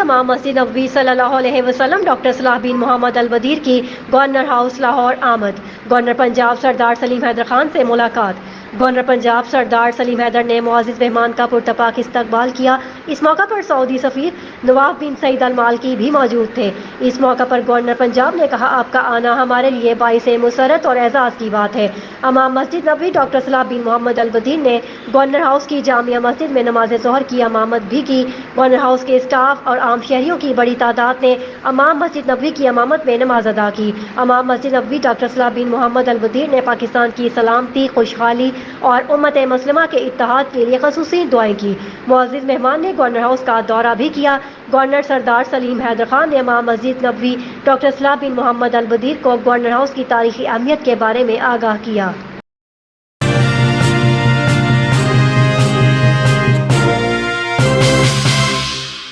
امام مسجد نبوی صلی اللہ علیہ وسلم ڈاکٹر صلاح بن محمد البدیر کی گورنر ہاؤس لاہور آمد۔ گورنر پنجاب سردار سلیم حیدر خان سے ملاقات۔ گورنر پنجاب سردار سلیم حیدر نے معزز مہمان کا پرتپاک استقبال کیا۔ اس موقع پر سعودی سفیر نواف بن سعید المالکی بھی موجود تھے۔ اس موقع پر گورنر پنجاب نے کہا، آپ کا آنا ہمارے لیے باعث مسرت اور اعزاز کی بات ہے۔ امام مسجد نبوی ڈاکٹر صلاح بن محمد البدیر نے گورنر ہاؤس کی جامعہ مسجد میں نماز ظہر کی امامت بھی کی۔ گورنر ہاؤس کے اسٹاف اور عام شہریوں کی بڑی تعداد نے امام مسجد نبوی کی امامت میں نماز ادا کی۔ امام مسجد نبوی ڈاکٹر صلاح بن محمد البدیر نے پاکستان کی سلامتی، خوشحالی اور امت مسلمہ کے اتحاد کے لیے خصوصی دعائیں کی۔ معزز مہمان نے گورنر ہاؤس کا دورہ بھی کیا۔ گورنر سردار سلیم حیدر خان نے امام مسجد نبوی ڈاکٹر صلاح بن محمد البدیر کو گورنر ہاؤس کی تاریخی اہمیت کے بارے میں آگاہ کیا۔